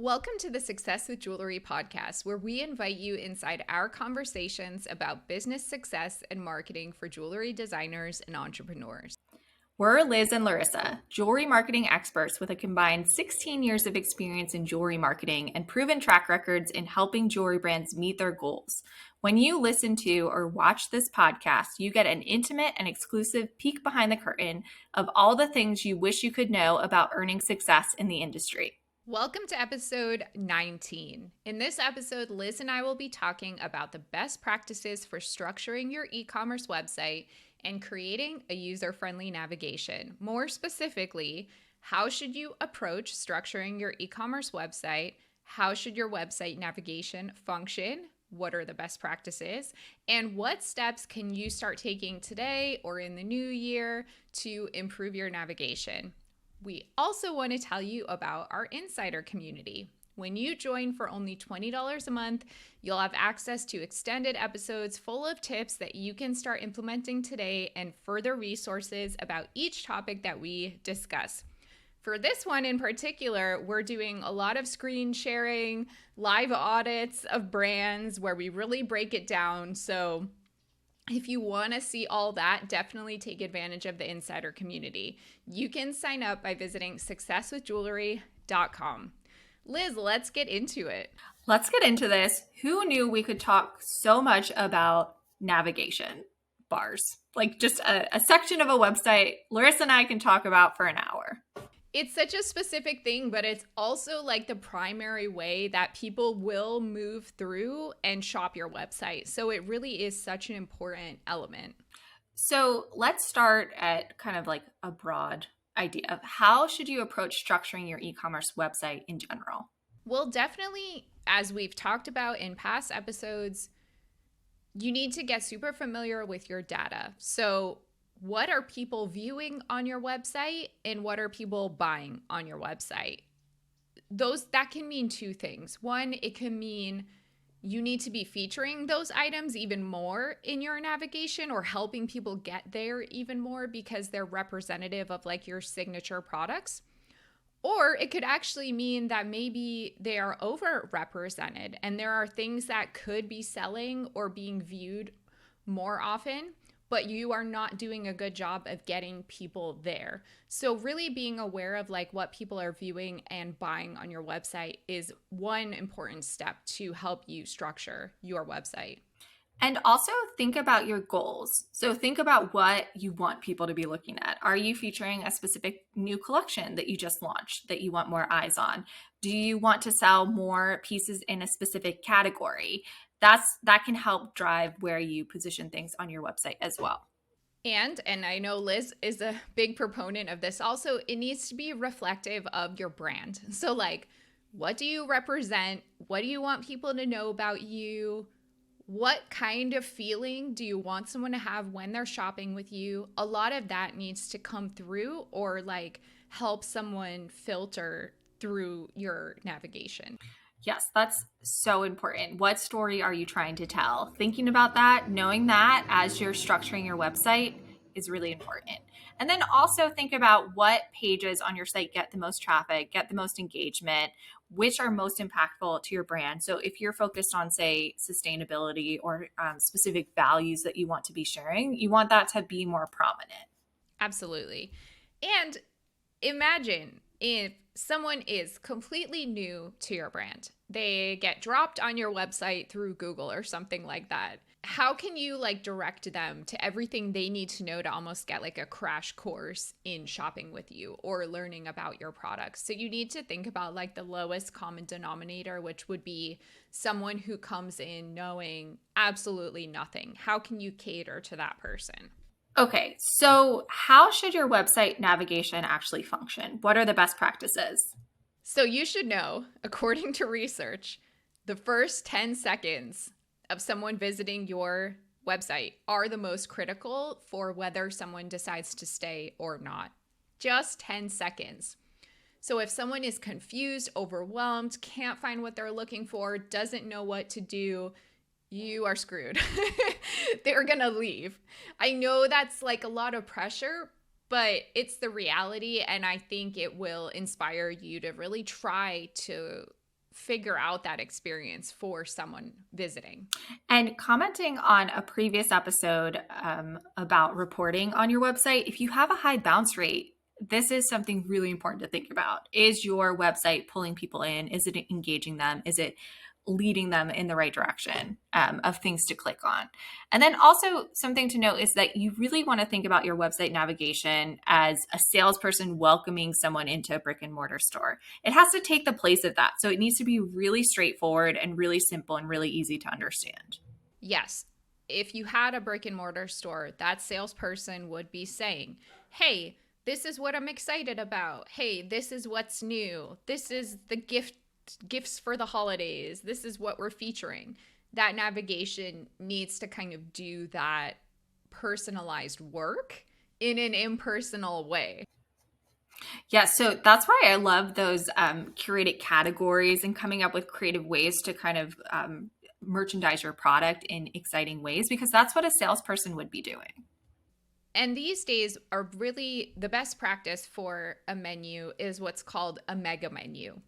Welcome to the Success with Jewelry podcast, where we invite you inside our conversations about business success and marketing for jewelry designers and entrepreneurs. We're Liz and Laryssa, jewelry marketing experts with a combined 16 years of experience in jewelry marketing and proven track records in helping jewelry brands meet their goals. When you listen to or watch this podcast, you get an intimate and exclusive peek behind the curtain of all the things you wish you could know about earning success in the industry. Welcome to episode 19. In this episode, Liz and I will be talking about the best practices for structuring your e-commerce website and creating a user-friendly navigation. More specifically, how should you approach structuring your e-commerce website? How should your website navigation function? What are the best practices? And what steps can you start taking today or in the new year to improve your navigation? We also want to tell you about our insider community. When you join for only $20 a month, you'll have access to extended episodes full of tips that you can start implementing today and further resources about each topic that we discuss. For this one in particular, we're doing a lot of screen sharing, live audits of brands where we really break it down. So if you want to see all that, definitely take advantage of the insider community. You can sign up by visiting successwithjewelry.com. Liz, let's get into it. Let's get into this. Who knew we could talk so much about navigation bars? Like just a section of a website Laryssa and I can talk about for an hour. It's such a specific thing, but it's also like the primary way that people will move through and shop your website. So it really is such an important element. So let's start at kind of like a broad idea of how should you approach structuring your e-commerce website in general? Well, definitely, as we've talked about in past episodes, you need to get super familiar with your data. So what are people viewing on your website and what are people buying on your website? That can mean two things. One, it can mean you need to be featuring those items even more in your navigation or helping people get there even more because they're representative of like your signature products. Or it could actually mean that maybe they are overrepresented and there are things that could be selling or being viewed more often, but you are not doing a good job of getting people there. So really being aware of like what people are viewing and buying on your website is one important step to help you structure your website. And also think about your goals. So think about what you want people to be looking at. Are you featuring a specific new collection that you just launched that you want more eyes on? Do you want to sell more pieces in a specific category? That can help drive where you position things on your website as well. And I know Liz is a big proponent of this also, it needs to be reflective of your brand. So like, what do you represent? What do you want people to know about you? What kind of feeling do you want someone to have when they're shopping with you? A lot of that needs to come through or like help someone filter through your navigation. Yes, that's so important. What story are you trying to tell? Thinking about that, knowing that as you're structuring your website is really important. And then also think about what pages on your site get the most traffic, get the most engagement, which are most impactful to your brand. So if you're focused on, say, sustainability or specific values that you want to be sharing, you want that to be more prominent. Absolutely. And imagine if someone is completely new to your brand. They get dropped on your website through Google or something like that. How can you like direct them to everything they need to know to almost get like a crash course in shopping with you or learning about your products? So you need to think about like the lowest common denominator, which would be someone who comes in knowing absolutely nothing. How can you cater to that person? Okay, so how should your website navigation actually function? What are the best practices? So you should know, according to research, the first 10 seconds of someone visiting your website are the most critical for whether someone decides to stay or not. Just 10 seconds. So if someone is confused, overwhelmed, can't find what they're looking for, doesn't know what to do, you are screwed. They're going to leave. I know that's like a lot of pressure, but it's the reality. And I think it will inspire you to really try to figure out that experience for someone visiting. And commenting on a previous episode about reporting on your website, if you have a high bounce rate, this is something really important to think about. Is your website pulling people in? Is it engaging them? Is it leading them in the right direction of things to click on? And then also something to note is that you really want to think about your website navigation as a salesperson welcoming someone into a brick and mortar store. It has to take the place of that. So it needs to be really straightforward and really simple and really easy to understand. Yes, if you had a brick and mortar store, that salesperson would be saying, hey, this is what I'm excited about. Hey, this is what's new. This is the gifts for the holidays. This is what we're featuring. That navigation needs to kind of do that personalized work in an impersonal way. Yeah, so that's why I love those curated categories and coming up with creative ways to kind of merchandise your product in exciting ways, because that's what a salesperson would be doing. And these days are really the best practice for a menu is what's called a mega menu.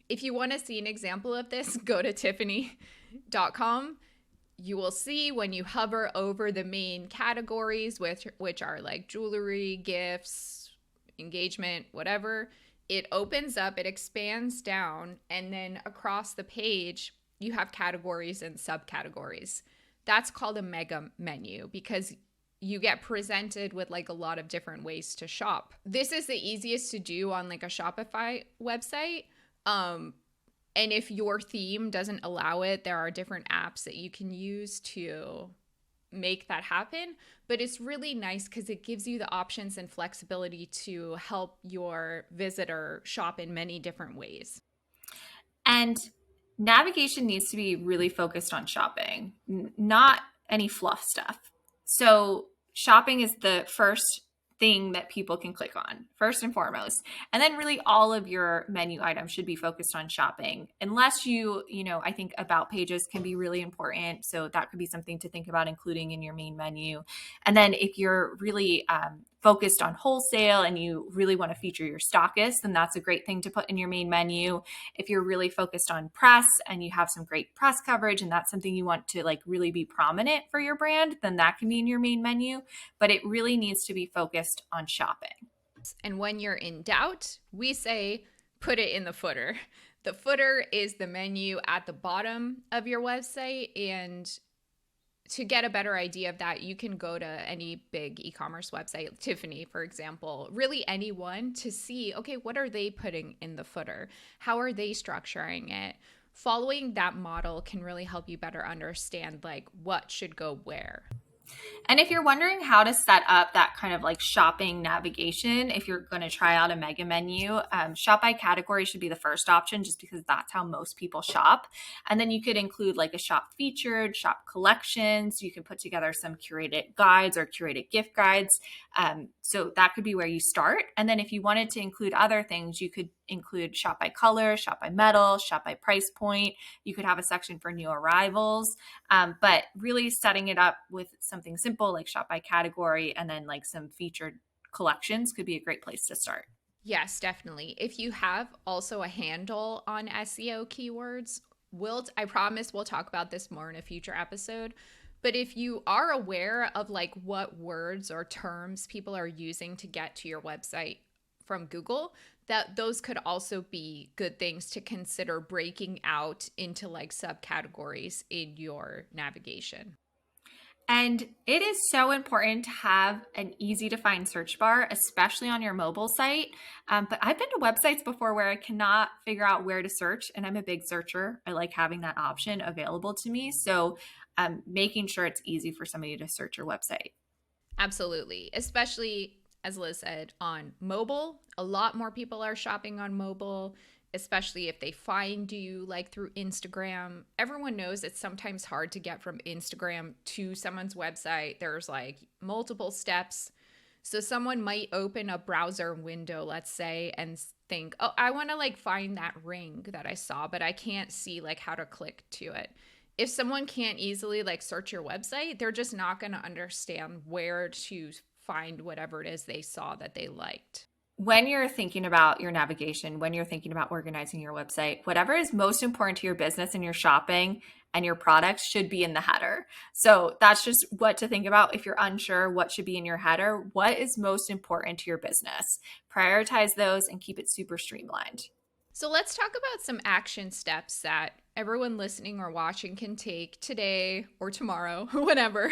If you want to see an example of this, go to tiffany.com. You will see when you hover over the main categories, which are like jewelry, gifts, engagement, whatever, it opens up, it expands down, and then across the page, you have categories and subcategories. That's called a mega menu because you get presented with like a lot of different ways to shop. This is the easiest to do on like a Shopify website. And if your theme doesn't allow it, there are different apps that you can use to make that happen. But it's really nice because it gives you the options and flexibility to help your visitor shop in many different ways. And navigation needs to be really focused on shopping, not any fluff stuff. So shopping is the first thing that people can click on, first and foremost. And then really all of your menu items should be focused on shopping. Unless I think about pages can be really important. So that could be something to think about including in your main menu. And then if you're really focused on wholesale and you really want to feature your stockists, then that's a great thing to put in your main menu. If you're really focused on press and you have some great press coverage and that's something you want to like really be prominent for your brand, then that can be in your main menu, but it really needs to be focused on shopping. And when you're in doubt, we say put it in the footer. The footer is the menu at the bottom of your website, and to get a better idea of that, you can go to any big e-commerce website, Tiffany, for example, really anyone, to see, okay, what are they putting in the footer? How are they structuring it? Following that model can really help you better understand like what should go where. And if you're wondering how to set up that kind of like shopping navigation, if you're going to try out a mega menu, shop by category should be the first option just because that's how most people shop. And then you could include like a shop featured, shop collections. You can put together some curated guides or curated gift guides. So that could be where you start. And then if you wanted to include other things, you could include shop by color, shop by metal, shop by price point. You could have a section for new arrivals, but really setting it up with something simple like shop by category and then like some featured collections could be a great place to start. Yes, definitely. If you have also a handle on SEO keywords, I promise we'll talk about this more in a future episode. But if you are aware of like what words or terms people are using to get to your website from Google, that those could also be good things to consider breaking out into like subcategories in your navigation. And it is so important to have an easy to find search bar, especially on your mobile site. But I've been to websites before where I cannot figure out where to search, and I'm a big searcher. I like having that option available to me. So making sure it's easy for somebody to search your website. Absolutely. Especially, as Liz said, on mobile. A lot more people are shopping on mobile, especially if they find you like through Instagram. Everyone knows it's sometimes hard to get from Instagram to someone's website. There's like multiple steps. So someone might open a browser window, let's say, and think, oh, I want to like find that ring that I saw, but I can't see like how to click to it. If someone can't easily like search your website, they're just not going to understand where to find whatever it is they saw that they liked. when you're thinking about your navigation, when you're thinking about organizing your website, whatever is most important to your business and your shopping and your products should be in the header. So that's just what to think about. If you're unsure what should be in your header, what is most important to your business? Prioritize those and keep it super streamlined. So let's talk about some action steps that everyone listening or watching can take today or tomorrow, whenever,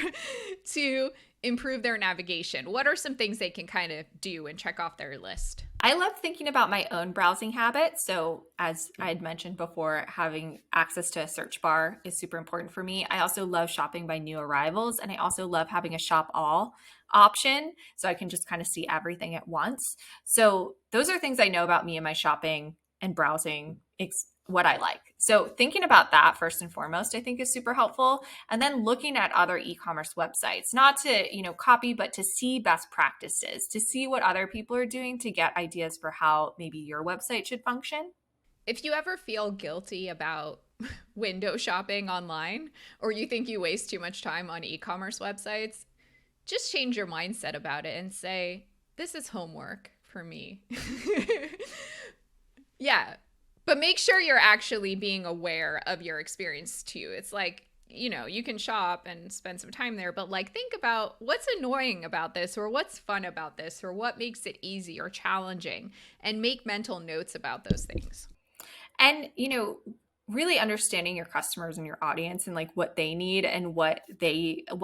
to improve their navigation. What are some things they can kind of do and check off their list? I love thinking about my own browsing habits. So, as I had mentioned before, having access to a search bar is super important for me. I also love shopping by new arrivals, and I also love having a shop all option so I can just kind of see everything at once. So, those are things I know about me and my shopping and browsing, what I like. So, thinking about that first and foremost, I think is super helpful. And then looking at other e-commerce websites, not to, copy, but to see best practices, to see what other people are doing to get ideas for how maybe your website should function. If you ever feel guilty about window shopping online, or you think you waste too much time on e-commerce websites, just change your mindset about it and say, this is homework for me. Yeah. But make sure you're actually being aware of your experience too. It's like, you can shop and spend some time there, but like think about what's annoying about this or what's fun about this or what makes it easy or challenging, and make mental notes about those things. And, really understanding your customers and your audience and like what they need and what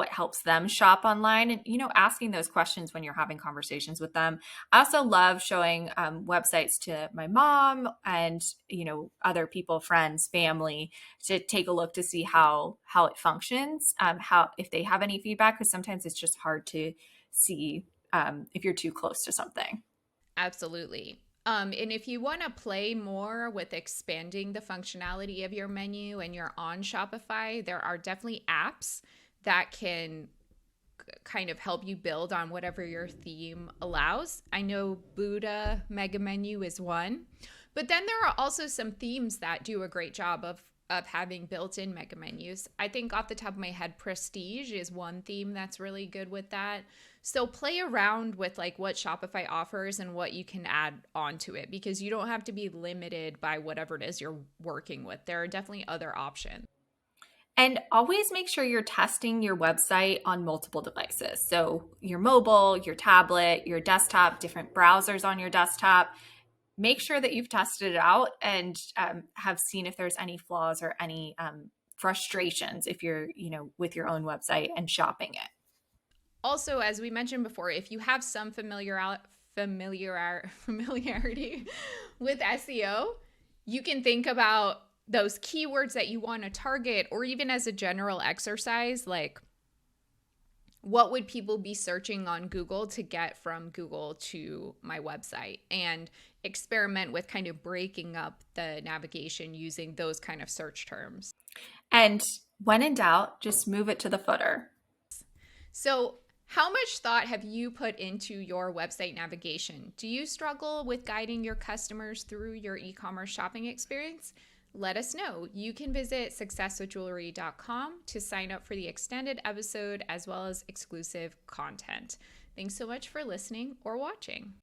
helps them shop online, and asking those questions when you're having conversations with them. I also love showing websites to my mom and other people, friends, family, to take a look to see how it functions, how, if they have any feedback, because sometimes it's just hard to see if you're too close to something. Absolutely. And if you want to play more with expanding the functionality of your menu and you're on Shopify, there are definitely apps that can kind of help you build on whatever your theme allows. I know Buddha Mega Menu is one, but then there are also some themes that do a great job of having built-in mega menus. I think off the top of my head, Prestige is one theme that's really good with that. So play around with like what Shopify offers and what you can add onto it, because you don't have to be limited by whatever it is you're working with. There are definitely other options. And always make sure you're testing your website on multiple devices. So your mobile, your tablet, your desktop, different browsers on your desktop. Make sure that you've tested it out and have seen if there's any flaws or any frustrations if you're, with your own website and shopping it. Also, as we mentioned before, if you have some familiarity with SEO, you can think about those keywords that you want to target, or even as a general exercise, like what would people be searching on Google to get from Google to my website, and experiment with kind of breaking up the navigation using those kind of search terms. And when in doubt, just move it to the footer. So, how much thought have you put into your website navigation? Do you struggle with guiding your customers through your e-commerce shopping experience? Let us know. You can visit successwithjewelry.com to sign up for the extended episode as well as exclusive content. Thanks so much for listening or watching.